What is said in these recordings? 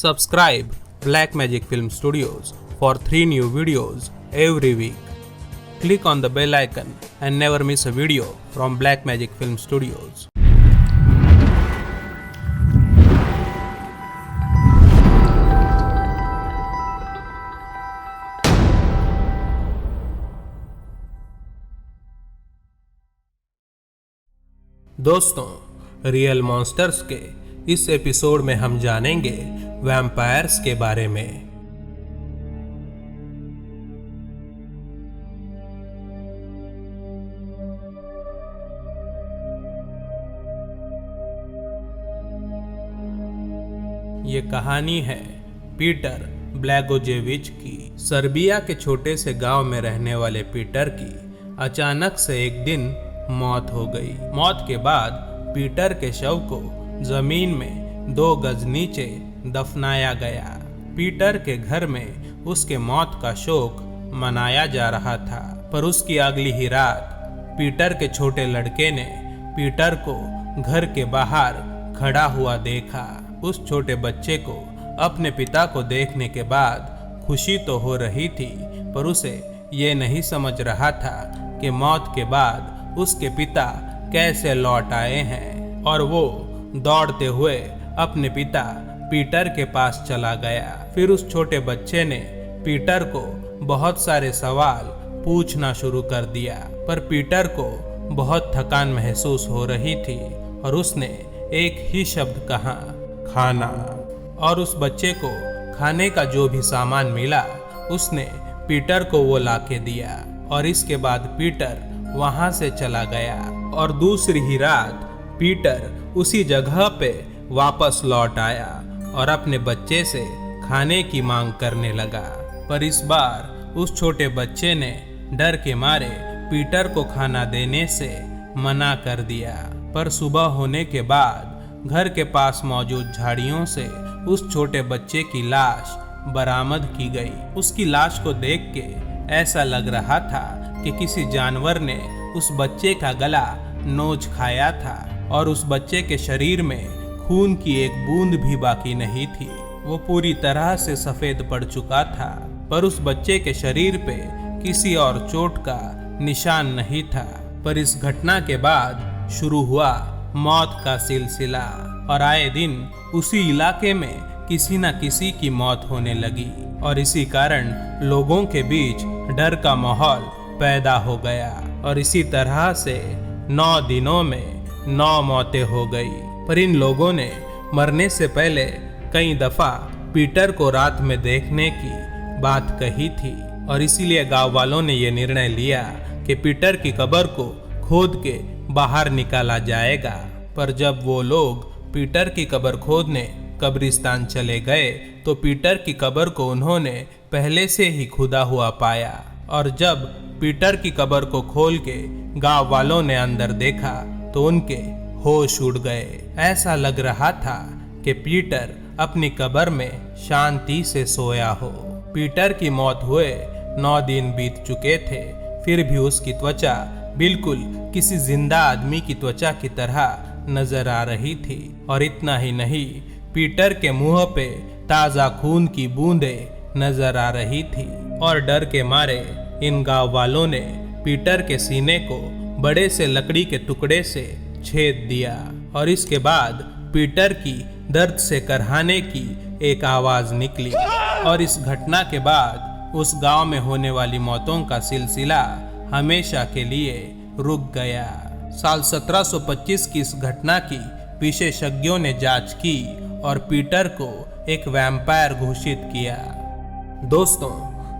Subscribe Black Magic Film Studios for 3 new videos every week. Click on the bell icon and never miss a video from Black Magic Film Studios. दोस्तों, real monsters के इस episode में हम जानेंगे vampires के बारे में। ये कहानी है पीटर ब्लैगोजेविच की। सर्बिया के छोटे से गांव में रहने वाले पीटर की अचानक से एक दिन मौत हो गई। मौत के बाद पीटर के शव को जमीन में 2 गज नीचे दफनाया गया। पीटर के घर में उसके मौत का शोक मनाया जा रहा था, पर उसकी अगली ही रात पीटर के छोटे लड़के ने पीटर को घर के बाहर खड़ा हुआ देखा। उस छोटे बच्चे को अपने पिता को देखने के बाद खुशी तो हो रही थी, पर उसे ये नहीं समझ रहा था कि मौत के बाद उसके पिता कैसे लौट आए हैं। और वो दौड़ते हुए अपने पिता पीटर के पास चला गया। फिर उस छोटे बच्चे ने पीटर को बहुत सारे सवाल पूछना शुरू कर दिया, पर पीटर को बहुत थकान महसूस हो रही थी और उसने एक ही शब्द कहा, खाना। और उस बच्चे को खाने का जो भी सामान मिला उसने पीटर को वो लाके दिया और इसके बाद पीटर वहां से चला गया। और दूसरी ही रात पीटर उसी जगह पे वापस लौट आया और अपने बच्चे से खाने की मांग करने लगा, पर इस बार उस छोटे बच्चे ने डर के मारे पीटर को खाना देने से मना कर दिया। पर सुबह होने के बाद घर के पास मौजूद झाड़ियों से उस छोटे बच्चे की लाश बरामद की गई। उसकी लाश को देख के ऐसा लग रहा था कि किसी जानवर ने उस बच्चे का गला नोच खाया था और उस बच्चे के शरीर में खून की एक बूंद भी बाकी नहीं थी। वो पूरी तरह से सफेद पड़ चुका था, पर उस बच्चे के शरीर पे किसी और चोट का निशान नहीं था। पर इस घटना के बाद शुरू हुआ मौत का सिलसिला और आए दिन उसी इलाके में किसी न किसी की मौत होने लगी और इसी कारण लोगों के बीच डर का माहौल पैदा हो गया। और इसी तरह से 9 दिनों में 9 मौतें हो गई। पर इन लोगों ने मरने से पहले कई दफा पीटर को रात में देखने की बात कही थी और इसीलिए गांव वालों ने यह निर्णय लिया कि पीटर की कब्र को खोद के बाहर निकाला जाएगा। पर जब वो लोग पीटर की कब्र खोदने कब्रिस्तान चले गए तो पीटर की कब्र को उन्होंने पहले से ही खुदा हुआ पाया। और जब पीटर की कब्र को खोल के गांव वालों ने अंदर देखा तो उनके होश उड़ गए। ऐसा लग रहा था कि पीटर अपनी कब्र में शांति से सोया हो। पीटर की मौत हुए 9 दिन बीत चुके थे, फिर भी उसकी त्वचा बिल्कुल किसी जिंदा आदमी की त्वचा की तरह नजर आ रही थी। और इतना ही नहीं, पीटर के मुंह पे ताजा खून की बूंदें नजर आ रही थी। और डर के मारे इन गांव वालों ने पीटर के सीने को बड़े से लकड़ी के टुकड़े से छेद दिया और इसके बाद पीटर की दर्द से करहाने की एक आवाज निकली। और इस घटना के बाद उस गांव में होने वाली मौतों का सिलसिला हमेशा के लिए रुक गया। साल 1725 की इस घटना की विशेषज्ञों ने जांच की और पीटर को एक वैम्पायर घोषित किया। दोस्तों,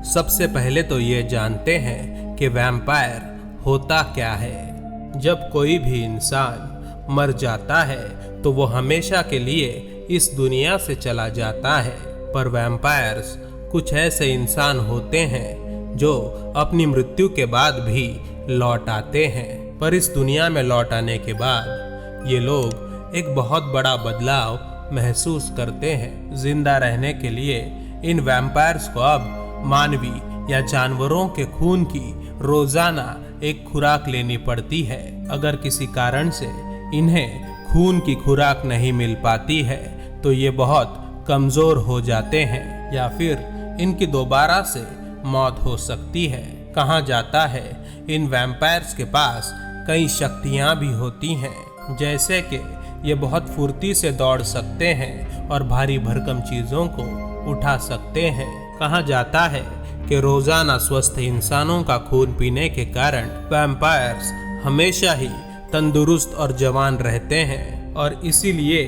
सबसे पहले तो ये जानते हैं कि वैम्पायर होता क्या है। जब कोई भी इंसान मर जाता है तो वो हमेशा के लिए इस दुनिया से चला जाता है, पर वैम्पायर्स कुछ ऐसे इंसान होते हैं जो अपनी मृत्यु के बाद भी लौट आते हैं। पर इस दुनिया में लौट आने के बाद ये लोग एक बहुत बड़ा बदलाव महसूस करते हैं। जिंदा रहने के लिए इन वैम्पायर्स को अब मानवीय या जानवरों के खून की रोजाना एक खुराक लेनी पड़ती है। अगर किसी कारण से इन्हें खून की खुराक नहीं मिल पाती है तो ये बहुत कमजोर हो जाते हैं या फिर इनकी दोबारा से मौत हो सकती है। कहा जाता है इन वैम्पायर्स के पास कई शक्तियां भी होती हैं, जैसे कि ये बहुत फुर्ती से दौड़ सकते हैं और भारी भरकम चीजों को उठा सकते हैं। कहा जाता है कि रोजाना स्वस्थ इंसानों का खून पीने के कारण वैम्पायर्स हमेशा ही तंदुरुस्त और जवान रहते हैं और इसीलिए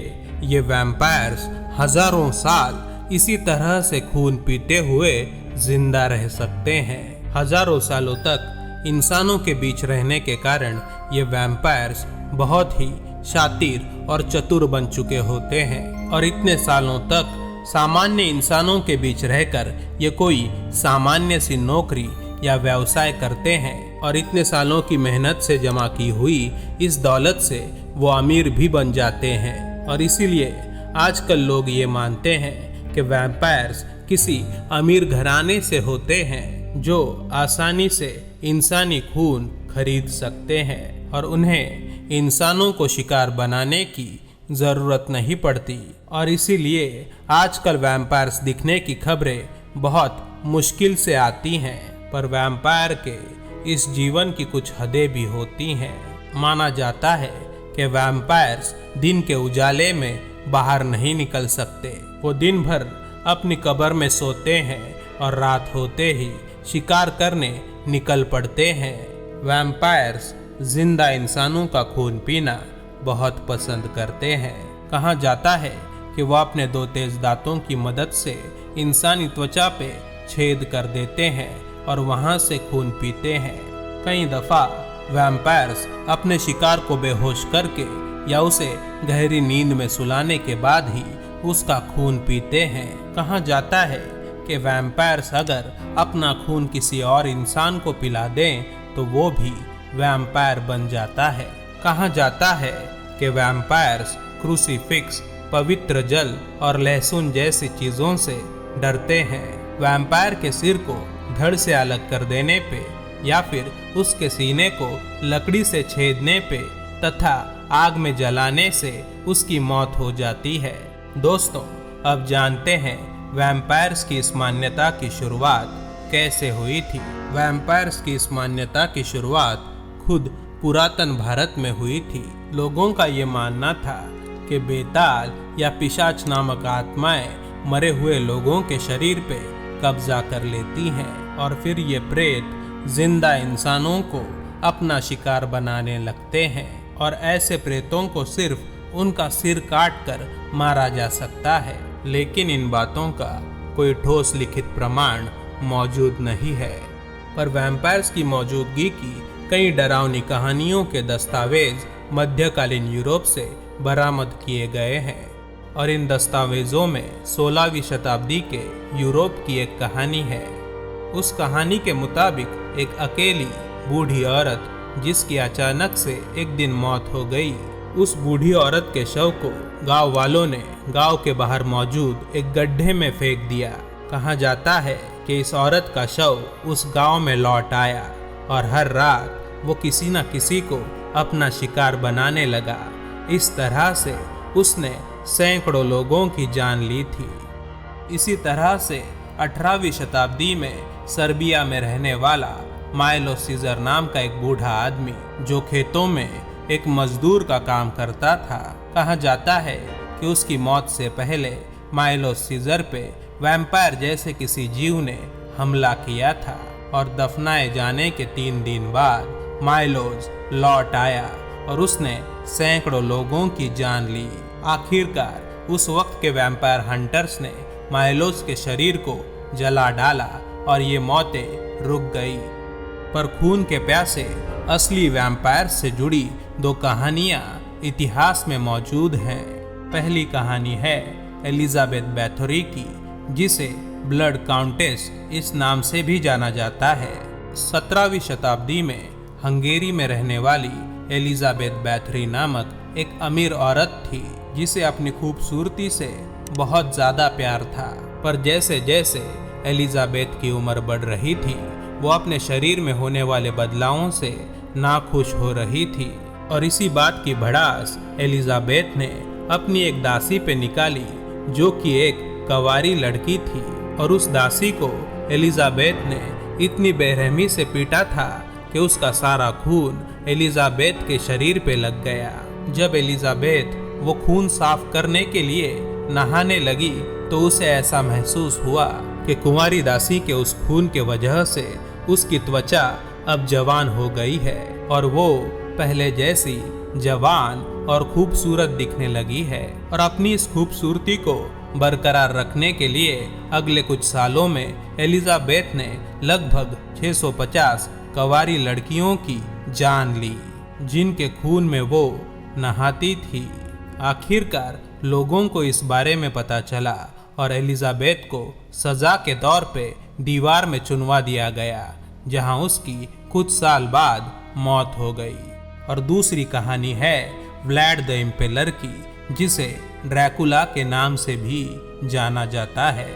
ये वैम्पायर्स हजारों साल इसी तरह से खून पीते हुए जिंदा रह सकते हैं। हजारों सालों तक इंसानों के बीच रहने के कारण ये वैम्पायर्स बहुत ही शातिर और चतुर बन चुके होते हैं और इतने सालों तक सामान्य इंसानों के बीच रहकर ये कोई सामान्य सी नौकरी या व्यवसाय करते हैं और इतने सालों की मेहनत से जमा की हुई इस दौलत से वो अमीर भी बन जाते हैं। और इसीलिए आजकल लोग ये मानते हैं कि वैम्पायर्स किसी अमीर घराने से होते हैं जो आसानी से इंसानी खून खरीद सकते हैं और उन्हें इंसानों को शिकार बनाने की ज़रूरत नहीं पड़ती। और इसीलिए आजकल वैम्पायर्स दिखने की खबरें बहुत मुश्किल से आती हैं, पर वैम्पायर के इस जीवन की कुछ हदें भी होती हैं। माना जाता है कि वैम्पायर्स दिन के उजाले में बाहर नहीं निकल सकते। वो दिन भर अपनी कब्र में सोते हैं और रात होते ही शिकार करने निकल पड़ते हैं। वैम्पायर्स जिंदा इंसानों का खून पीना बहुत पसंद करते हैं। कहा जाता है कि वह अपने 2 तेज दांतों की मदद से इंसानी त्वचा पे छेद कर देते हैं और वहां से खून पीते हैं। कई दफा वैम्पायर्स अपने शिकार को बेहोश करके या उसे गहरी नींद में सुलाने के बाद ही उसका खून पीते हैं। कहा जाता है कि वैम्पायर्स अगर अपना खून किसी और इंसान को पिला दें तो वो भी वैम्पायर बन जाता है। कहा जाता है कि वैम्पायर्स क्रूसीफिक्स, पवित्र जल और लहसुन जैसी चीजों से डरते हैं। वैम्पायर के सिर को धड़ से अलग कर देने पे या फिर उसके सीने को लकड़ी से छेदने पे तथा आग में जलाने से उसकी मौत हो जाती है। दोस्तों, अब जानते हैं वैम्पायर्स की इस मान्यता की शुरुआत कैसे हुई थी। वैम्पायर्स की इस मान्यता की शुरुआत खुद पुरातन भारत में हुई थी। लोगों का ये मानना था कि बेताल या पिशाच नामक आत्माएं मरे हुए लोगों के शरीर पे कब्जा कर लेती हैं और फिर ये प्रेत जिंदा इंसानों को अपना शिकार बनाने लगते हैं और ऐसे प्रेतों को सिर्फ उनका सिर काट कर मारा जा सकता है। लेकिन इन बातों का कोई ठोस लिखित प्रमाण मौजूद नहीं है, पर वैम्पायर्स की मौजूदगी की कई डरावनी कहानियों के दस्तावेज मध्यकालीन यूरोप से बरामद किए गए हैं और इन दस्तावेजों में 16वीं शताब्दी के यूरोप की एक कहानी है। उस कहानी के मुताबिक एक अकेली बूढ़ी औरत जिसकी अचानक से एक दिन मौत हो गई, उस बूढ़ी औरत के शव को गांव वालों ने गांव के बाहर मौजूद एक गड्ढे में फेंक दिया। कहा जाता है कि इस औरत का शव उस गांव में लौट आया और हर रात वो किसी न किसी को अपना शिकार बनाने लगा। इस तरह से उसने सैकड़ों लोगों की जान ली थी। इसी तरह से 18वीं शताब्दी में सर्बिया में रहने वाला माइलो सीजर नाम का एक बूढ़ा आदमी जो खेतों में एक मजदूर का काम करता था, कहा जाता है कि उसकी मौत से पहले माइलो सीजर पे वैम्पायर जैसे किसी जीव ने हमला किया था और दफनाए जाने के 3 दिन बाद माइलोज लौट आया और उसने सैकड़ों लोगों की जान ली। आखिरकार उस वक्त के वैम्पायर हंटर्स ने माइलोज के शरीर को जला डाला और ये मौतें रुक गई। पर खून के प्यासे असली वैम्पायर से जुड़ी 2 कहानियां इतिहास में मौजूद हैं। पहली कहानी है एलिजाबेथ बैथोरी की, जिसे ब्लड काउंटेस इस नाम से भी जाना जाता है। 17वीं शताब्दी में हंगेरी में रहने वाली एलिजाबेथ बैथोरी नामक एक अमीर औरत थी जिसे अपनी खूबसूरती से बहुत ज़्यादा प्यार था। पर जैसे जैसे एलिजाबेथ की उम्र बढ़ रही थी वो अपने शरीर में होने वाले बदलावों से नाखुश हो रही थी और इसी बात की भड़ास एलिजाबेथ ने अपनी एक दासी पे निकाली जो कि एक कंवारी लड़की थी, और उस दासी को एलिजाबेथ ने इतनी बेरहमी से पीटा था कि उसका सारा खून एलिजाबेथ के शरीर पे लग गया। जब एलिजाबेथ वो खून साफ करने के लिए नहाने लगी तो उसे ऐसा महसूस हुआ कि कुंवारी दासी के उस खून के वजह से उसकी त्वचा अब जवान हो गई है और वो पहले जैसी जवान और खूबसूरत दिखने लगी है। और अपनी इस खूबसूरती को बरकरार रखने के लिए अगले कुछ सालों में एलिजाबेथ ने लगभग 650 कंवारी लड़कियों की जान ली, जिनके खून में वो नहाती थी। आखिरकार लोगों को इस बारे में पता चला और एलिजाबेथ को सजा के तौर पे दीवार में चुनवा दिया गया, जहां उसकी कुछ साल बाद मौत हो गई। और दूसरी कहानी है व्लाड द इम्पेलर की, जिसे ड्रैकुला के नाम से भी जाना जाता है।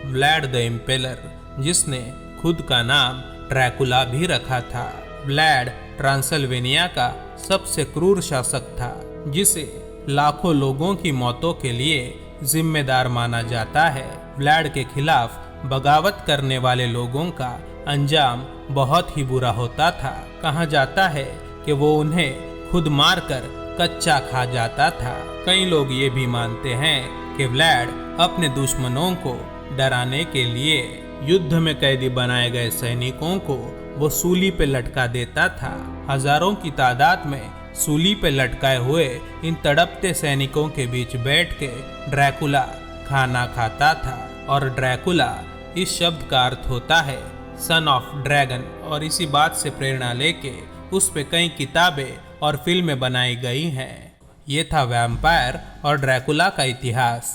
व्लाड द इम्पेलर, जिसने खुद का नाम ड्रैकुला भी रखा था। व्लाड ट्रांसिल्वेनिया का सबसे क्रूर शासक था, जिसे लाखों लोगों की मौतों के लिए जिम्मेदार माना जाता है। व्लाड के खिलाफ बगावत करने वाले लोगों का अंजाम बहुत ही बुरा होता था। कहा जाता है कि वो उन्हें खुद मारकर कच्चा खा जाता था। कई लोग ये भी मानते हैं कि व्लाड अपने दुश्मनों को डराने के लिए युद्ध में कैदी बनाए गए सैनिकों को वो सूली पे लटका देता था। हजारों की तादाद में सूली पे लटकाए हुए इन तड़पते सैनिकों के बीच बैठ के ड्रैकुला खाना खाता था। और ड्रैकुला इस शब्द का अर्थ होता है सन ऑफ ड्रैगन, और इसी बात से प्रेरणा लेके उस पे कई किताबें और फिल्में बनाई गई हैं। ये था वैम्पायर और ड्रैकुला का इतिहास।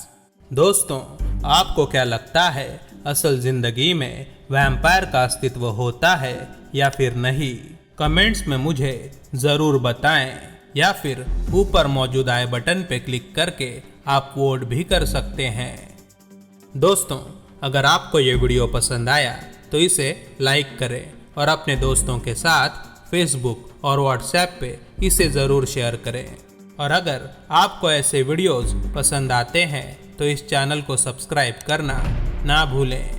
दोस्तों, आपको क्या लगता है, असल जिंदगी में वैम्पायर का अस्तित्व होता है या फिर नहीं? कमेंट्स में मुझे ज़रूर बताएं, या फिर ऊपर मौजूद आई बटन पे क्लिक करके आप वोट भी कर सकते हैं। दोस्तों, अगर आपको ये वीडियो पसंद आया तो इसे लाइक करें और अपने दोस्तों के साथ फेसबुक और व्हाट्सएप पे इसे ज़रूर शेयर करें। और अगर आपको ऐसे वीडियोस पसंद आते हैं तो इस चैनल को सब्सक्राइब करना ना भूलें।